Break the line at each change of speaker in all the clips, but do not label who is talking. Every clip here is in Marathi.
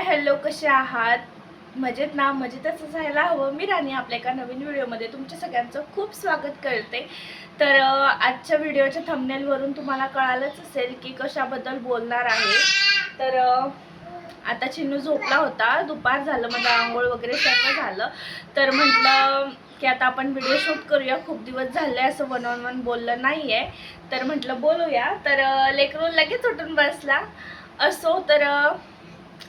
हॅलो, कसे आहात? मजेत ना? मजेतच असायला हवं. मी राणी आपल्या एका नवीन व्हिडिओमध्ये तुमच्या सगळ्यांचं खूप स्वागत करते. तर आजच्या व्हिडिओच्या थंबनेलवरून तुम्हाला कळालंच असेल की कशाबद्दल बोलणार आहे. तर आता चिन्नू झोपला होता, दुपार झालं, माझं आंघोळ वगैरे सर्व झालं. तर म्हटलं की आता आपण व्हिडिओ शूट करूया. खूप दिवस झाले असं वन ऑन वन बोललं नाही आहे, तर म्हटलं बोलूया. तर लेकरू लगेच उठून बसला. असो, तर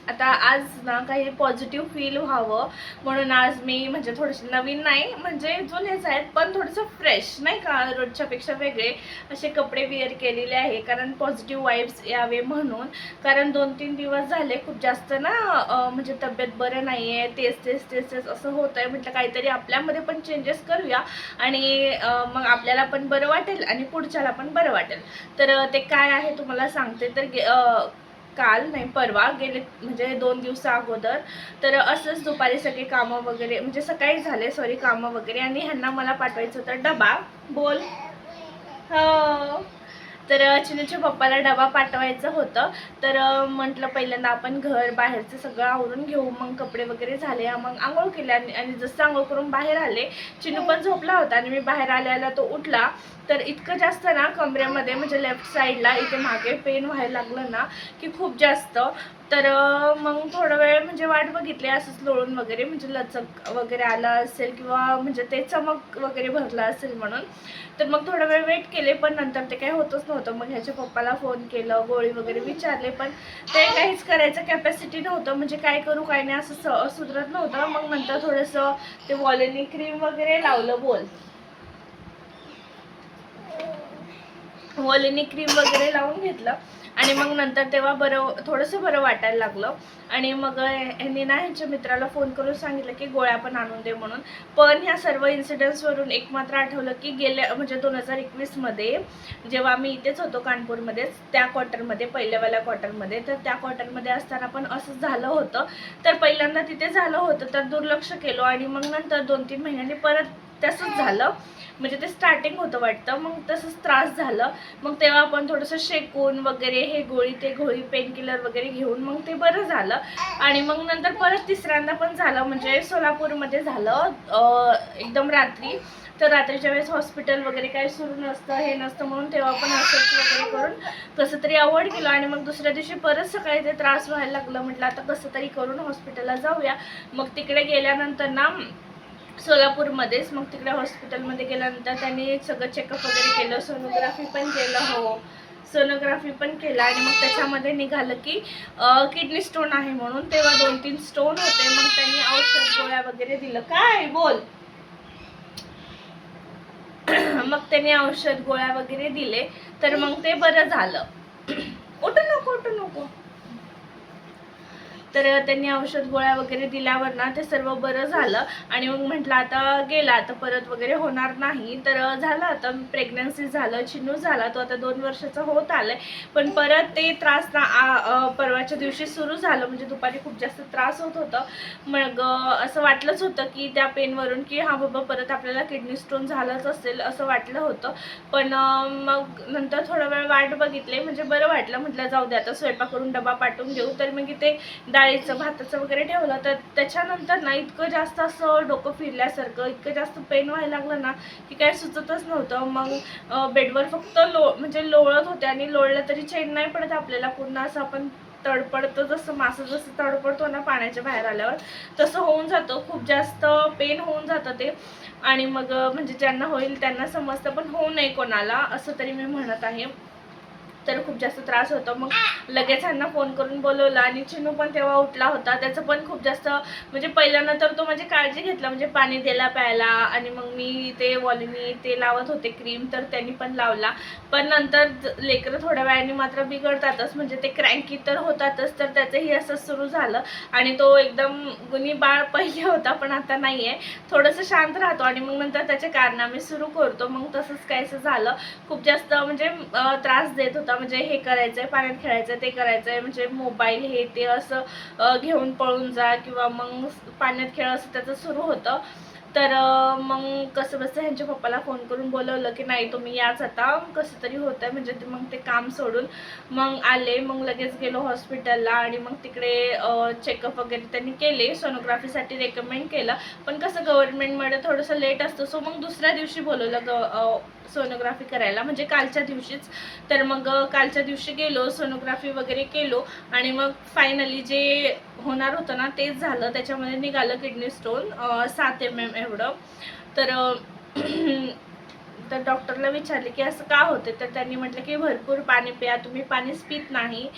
आता आज ना काही पॉझिटिव्ह फील व्हावं म्हणून आज मी म्हणजे थोडेसे नवीन नाही, म्हणजे जुनेच आहेत पण थोडंसं फ्रेश नाही का, रोजच्यापेक्षा वेगळे असे कपडे वेअर केलेले आहे, कारण पॉझिटिव्ह वाईब्स यावे म्हणून. कारण 2-3 दिवस झाले खूप जास्त ना म्हणजे तब्येत बरं नाही आहे, तेच तेच तेच तेच असं होत आहे. म्हटलं काहीतरी आपल्यामध्ये पण चेंजेस करूया आणि मग आपल्याला पण बरं वाटेल आणि पुढच्याला पण बरं वाटेल. तर ते काय आहे तुम्हाला सांगते. तर काल नाही, परवा गेले म्हणजे 2 दिवसा अगोदर तर असंच दुपारी सगळे कामं वगैरे, म्हणजे सकाळी झाले सॉरी कामं वगैरे, आणि ह्यांना मला पाठवायचं होतं डबा. बोल. हो, तर चिनूच्या पप्पाला डबा पाठवायचं होतं. तर म्हटलं पहिल्यांदा आपण घर बाहेरचं सगळं आवरून घेऊ. मग कपडे वगैरे झाले, मग आंघोळ केली आणि जसं आंघोळ करून बाहेर आले, चिनू पण झोपला होता आणि मी बाहेर आल्याला तो उठला. तर इतकं जास्त ना कमरेमध्ये म्हणजे लेफ्ट साईडला इथे मागे पेन व्हायला लागलं ना की खूप जास्त. तर मग थोडा वेळ म्हणजे वाट बघितली असंच लोळून वगैरे, म्हणजे लचक वगैरे आला असेल किंवा म्हणजे ते चमक वगैरे भरला असेल म्हणून. तर मग थोडा वेळ वेट केले, पण नंतर ते काही होतच नव्हतं. मग ह्याच्या पप्पाला फोन केलं, गोळी वगैरे विचारले, पण ते काहीच करायचं कॅपॅसिटी नव्हतं. म्हणजे काय करू काय नाही असं सुधरत नव्हतं. मग नंतर थोडंसं ते वॉलेनी क्रीम वगैरे लावलं. बोल. वॉलेनी क्रीम वगैरे लावून घेतलं आणि मग नंतर तेव्हा थोडंसं बरं वाटायला लागलं. आणि मग ह्यांनी ना ह्यांच्या मित्राला फोन करून सांगितलं की गोळ्या पण आणून दे म्हणून. पण ह्या सर्व इन्सिडेंट्सवरून एक मात्र आठवलं की गेल्या म्हणजे 2021मध्ये जेव्हा आम्ही इथेच होतो कानपूरमध्येच, त्या क्वार्टरमध्ये, पहिल्यावाल्या क्वार्टरमध्ये, तर त्या क्वार्टरमध्ये असताना पण असंच झालं होतं. तर पहिल्यांदा तिथे झालं होतं तर दुर्लक्ष केलं आणि मग नंतर 2-3 महिन्यांनी परत तसंच झालं. म्हणजे ते स्टार्टिंग होतं वाटतं, मग तसंच त्रास झालं. मग तेव्हा आपण थोडंसं शेकून वगैरे हे गोळी ते गोळी पेन किलर वगैरे घेऊन मग ते बरं झालं. आणि मग नंतर परत तिसऱ्यांदा पण झालं, म्हणजे सोलापूरमध्ये झालं एकदम रात्री. तर रात्रीच्या वेळेस हॉस्पिटल वगैरे काही सुरू नसतं, हे नसतं, म्हणून तेव्हा पण असंच वगैरे करून कसं तरी अवॉइड केलं. आणि मग दुसऱ्या दिवशी परत सकाळी ते त्रास व्हायला लागलं. म्हटलं आता कसं तरी करून हॉस्पिटलला जाऊया. मग तिकडे गेल्यानंतर ना सोलापूरमध्येच, मग तिकडे हॉस्पिटलमध्ये गेल्यानंतर त्यांनी सगळं चेकअप वगैरे केलं, सोनोग्राफी पण केलं. हो, सोनोग्राफी पण केलं. आणि मग त्याच्यामध्ये निघालं की किडनी स्टोन आहे म्हणून. तेव्हा 2-3 स्टोन होते. मग त्यांनी औषध गोळ्या वगैरे दिलं. काय बोल. मग त्यांनी औषध गोळ्या वगैरे दिले, तर मग ते बरं झालं. उठू नको उठू नको. तर त्यांनी औषध गोळ्या वगैरे दिल्यावर ना ते सर्व बरं झालं. आणि मग म्हटलं आता गेला, आता परत वगैरे होणार नाही. तर झालं, आता प्रेग्नन्सी झालं, चिनू झाला, तो आता 2 वर्षाचा होत आलाय. पण परत ते त्रास ना परवाच्या दिवशी सुरू झालं. म्हणजे दुपारी खूप जास्त त्रास होत होतं. मग असं वाटलंच होतं की त्या पेनवरून की हा बाबा परत आपल्याला किडनी स्टोन झालंच असेल असं वाटलं होतं. पण मग नंतर थोडा वेळ वाट बघितली, म्हणजे बरं वाटलं. म्हटलं जाऊ दे, आता स्वयंपाक करून डबा पाठवून देऊ. तर मग ते डाळीचं भाताचं वगैरे ठेवलं. तर त्याच्यानंतर ना इतकं जास्त असं डोकं फिरल्यासारखं, इतकं जास्त पेन व्हायला लागलं ना की काय सुचतच नव्हतं. मग बेडवर फक्त म्हणजे लोळत होते, आणि लोळलं तरी चैन नाही पडत आपल्याला. पूर्ण असं आपण तडपडतो, जसं मासं जसं तडपडतो ना पाण्याच्या बाहेर आल्यावर, तसं होऊन जातं. खूप जास्त पेन होऊन जातं ते. आणि मग म्हणजे ज्यांना होईल त्यांना समजतं, पण होऊ नये कोणाला असं तरी मी म्हणत आहे. तर खूप जास्त त्रास होतो. मग लगेच ह्यांना फोन करून बोलवलं. आणि चिनू पण तेव्हा उठला होता. त्याचं पण खूप जास्त म्हणजे पहिल्यांदा तर तो म्हणजे काळजी घेतला, म्हणजे पाणी द्यायला प्यायला. आणि मग मी ते वॉलिनी ते लावत होते क्रीम, तर त्यांनी पण लावला. पण नंतर लेकरं थोड्या वेळाने मात्र बिघडतातच, म्हणजे ते क्रँकी तर होतातच. तर त्याचंही असंच सुरू झालं. आणि तो एकदम गुणी बाळ पहिले होता, पण आता नाही आहे. थोडंसं शांत राहतो आणि मग नंतर त्याचे कारनामे सुरू करतो. मग तसंच काहीसं झालं. खूप जास्त म्हणजे त्रास देत होता. म्हणजे हे करायचंय, पाण्यात खेळायचं, ते करायचंय, म्हणजे मोबाईल हे ते असं घेऊन पळून जा, किंवा मग पाण्यात खेळ, असं त्याचं सुरू होतं. तर मग कसं बसं ह्यांच्या पप्पाला फोन करून बोलवलं की नाही तुम्ही याच आता, कसं तरी होतं आहे म्हणजे मग ते काम सोडून मग आले. मग लगेच गेलो हॉस्पिटलला आणि मग तिकडे चेकअप वगैरे त्यांनी केले. सोनोग्राफीसाठी रेकमेंड केलं, पण कसं गव्हर्नमेंटमध्ये थोडंसं लेट असतं, सो मग दुसऱ्या दिवशी बोलवलं सोनोग्राफी करायला, म्हणजे कालच्या दिवशीच. तर मग कालच्या दिवशी गेलो, सोनोग्राफी वगैरे केलो आणि मग फायनली जे होणार होतं ना तेच झालं. त्याच्यामध्ये निघालं किडनी स्टोन 7 mm एवढं. तर तर डॉक्टरला विचारले की असं का होते, तर त्यांनी म्हटलं की भरपूर पाणी प्या, तुम्ही पाणीच पित नाही.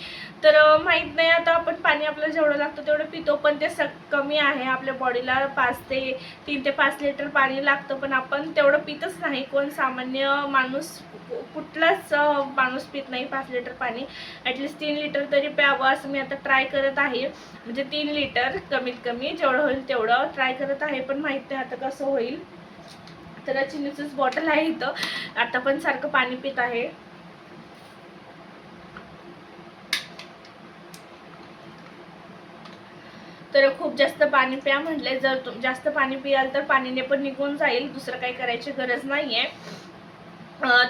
तर माहीत नाही आता, आपण पाणी आपल्याला जेवढं लागतं तेवढं पितो, पण ते कमी आहे. आपल्या बॉडीला 3 ते 5 लिटर पाणी लागतं, पण आपण तेवढं पितच नाही. कोण सामान्य माणूस, कुठलाच माणूस पित नाही 5 लिटर पाणी. ॲटलिस्ट 3 लिटर तरी प्यावं असं मी आता ट्राय करत आहे. म्हणजे 3 लिटर कमीत कमी जेवढं होईल तेवढं ट्राय करत आहे, पण माहीत नाही आता कसं होईल. तर चिनीचंच बॉटल आहे इथं, आता पण सारखं पाणी पित आहे. तर खूप जास्त पाणी प्या म्हटले. जर जास्त पाणी पियाल तर पाणीने पण निघून जाईल, दुसरं काही करायची गरज नाही आहे.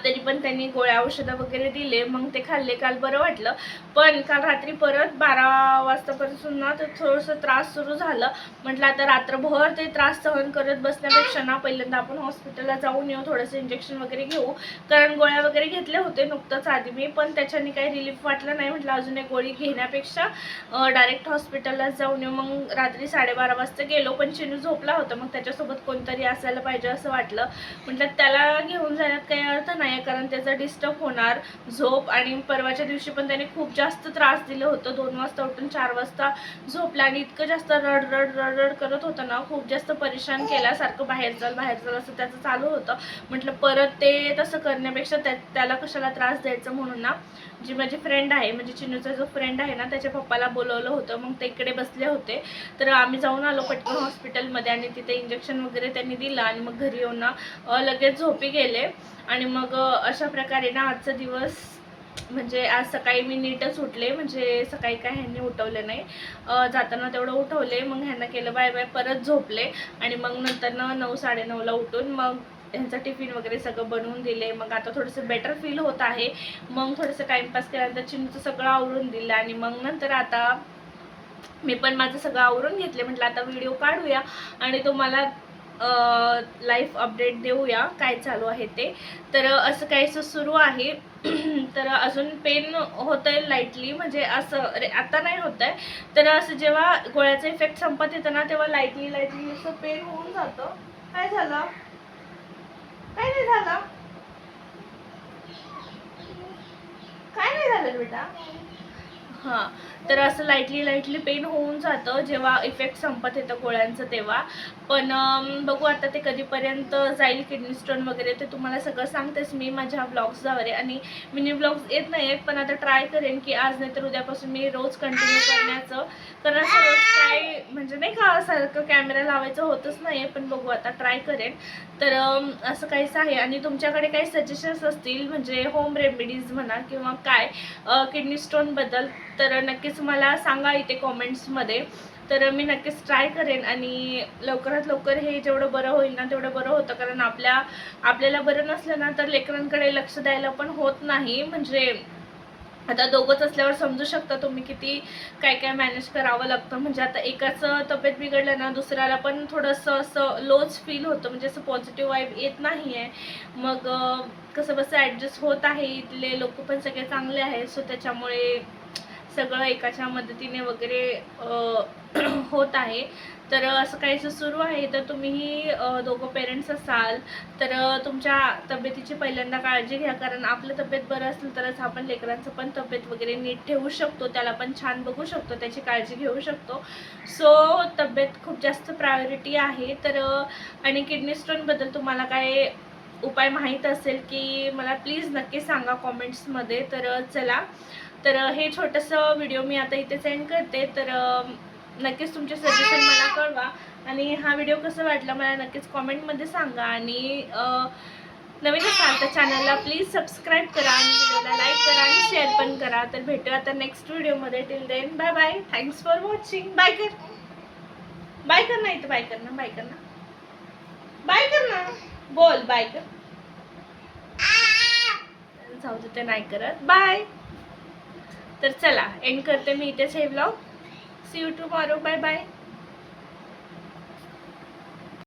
तरी पण त्यांनी गोळ्या औषधं वगैरे दिले, मग ते खाल्ले. काल बरं वाटलं, पण काल रात्री परत 12 वाजतापासून ना तर थोडंसं त्रास सुरू झालं. म्हटलं आता रात्रभर ते त्रास सहन करत बसण्यापेक्षा ना पहिल्यांदा आपण हॉस्पिटलला जाऊन येऊ, थोडंसं इंजेक्शन वगैरे घेऊ. कारण गोळ्या वगैरे घेतले होते नुकतंच आधी मी, पण त्याच्याने काही रिलीफ वाटलं नाही. म्हटलं अजून एक गोळी घेण्यापेक्षा डायरेक्ट हॉस्पिटललाच जाऊन येऊ. मग रात्री 12:30 वाजता गेलो, पण चिनू झोपला होता, मग त्याच्यासोबत कोणतरी असायला पाहिजे असं वाटलं. म्हटलं त्याला घेऊन जाण्यात काही अर्थ नाही, कारण त्याचा डिस्टर्ब होणार झोप. आणि परवाच्या दिवशी पण त्याने खूप जास्त त्रास दिलं होतं. 2 वाजता उठून 4 वाजता झोपला आणि इतकं जास्त रड करत होतं ना, खूप जास्त परेशान केला. सारखं बाहेर चल असं त्याचं चालू होतं. म्हटलं परत ते तसं करण्यापेक्षा त्याला कशाला त्रास द्यायचं, म्हणून ना जी माझी फ्रेंड आहे, म्हणजे चिनूचा जो फ्रेंड आहे ना, त्याच्या पप्पाला बोलवलं होतं. मग ते इकडे बसले होते, तर आम्ही जाऊन आलो पटकन हॉस्पिटलमध्ये आणि तिथे इंजेक्शन वगैरे त्यांनी दिलं आणि मग घरी येऊन ना लगेच झोपी गेले. आणि मग अशा प्रकारे ना आजचा दिवस, म्हणजे आज सकाळी मी नीटच उठले, म्हणजे सकाळी काय ह्यांनी उठवले नाही, जाताना तेवढं उठवले, मग ह्यांना केलं बाय बाय, परत झोपले. आणि मग नंतर 9-9:30ला उठून मग ह्यांचा टिफिन वगैरे सगळं बनवून दिले. मग आता थोडंसं बेटर फील होत आहे. मग थोडंसं टाईमपास केल्यानंतर चिंचं सगळं आवरून दिलं आणि मग नंतर आता मी पण माझं सगळं आवरून घेतले. म्हटलं आता व्हिडिओ काढूया आणि तुम्हाला लाईफ अपडेट देऊया काय चालू आहे ते. तर असं काहीसं सुरू आहे. तर अजून पेन होत आहे लाईटली, म्हणजे असं आता नाही होत आहे. तर असं जेव्हा गोळ्याचा इफेक्ट संपत येतं ना तेव्हा लाईटली असं पेन होऊन जातं. काय झालं, काय नाही झालं, काय नाही झालं बेटा. हां, तर असं लाईटली पेन होऊन जातं जेव्हा इफेक्ट संपत येतं गोळ्यांचं तेव्हा. पण बघू आता ते कधीपर्यंत जाईल किडनी स्टोन वगैरे, ते तुम्हाला सगळं सांगतेच मी माझ्या व्लॉग्सद्वारे. आणि मिनी व्लॉग्स येत नाही आहेत, पण आता ट्राय करेन की आज नाही तर उद्यापासून मी रोज कंटिन्यू करण्याचं. कारण असं रोज काय म्हणजे नाही का सारखं कॅमेरा लावायचं होतच नाही आहे, पण बघू आता ट्राय करेन. तर असं काहीच आहे. आणि तुमच्याकडे काही सजेशन्स असतील, म्हणजे होम रेमेडीज म्हणा किंवा काय किडनी स्टोनबद्दल, तर नक्कीच मला सांगा इथे कॉमेंट्समध्ये. तर मी नक्कीच ट्राय करेन आणि लवकरात लवकर हे जेवढं बरं होईल ना तेवढं बरं होतं. कारण आपल्याला बरं नसलं ना तर लेकरांकडे लक्ष द्यायला पण होत नाही. म्हणजे आता दोघंच असल्यावर समजू शकता तुम्ही किती काय काय मॅनेज करावं लागतं. म्हणजे आता एकाचं तब्येत बिघडलं ना दुसऱ्याला पण थोडंसं असं लोच फील होतं, म्हणजे असं पॉझिटिव्ह वाईब येत नाही आहे. मग कसं बसं ॲडजस्ट होत आहे. इथले लोक पण सगळे चांगले आहेत, सो त्याच्यामुळे सगळं एकाच्या मदतीने वगैरे होत आहे. तर असं काहीसं सुरू आहे. तर तुम्हीही दोघं पेरेंट्स असाल तर तुमच्या तब्येतीची पहिल्यांदा काळजी घ्या, कारण आपलं तब्येत बरं असेल तरच आपण लेकरांचं पण तब्येत वगैरे नीट ठेवू शकतो, त्याला पण छान बघू शकतो, त्याची काळजी घेऊ शकतो. सो तब्येत खूप जास्त प्रायोरिटी आहे. तर आणि किडनी स्टोनबद्दल तुम्हाला काय उपाय माहीत असेल की मला प्लीज नक्की सांगा कॉमेंट्समध्ये. तर चला, तर हे छोटंसं व्हिडिओ मी आता इथे सेंड करते. तर नक्कीच तुमचे सजेशन मला कळवा आणि हा व्हिडिओ कसा वाटला मला नक्कीच कॉमेंटमध्ये सांगा. आणि नवीन असाल तर चॅनलला प्लीज सबस्क्राईब करा आणि व्हिडिओला लाईक करा आणि शेअर पण करा. तर भेटूया आता नेक्स्ट व्हिडिओमध्ये. Till then bye bye, thanks for watching. Bye कर, बाय कर, नाही तर बाय कर ना, बाय कर ना. बाय कर ना, बोल बाय कर. जाऊ दे, ते नाही करत. बाय. तर चला एंड करते मी इथेच हे vlog. See you tomorrow. Bye bye.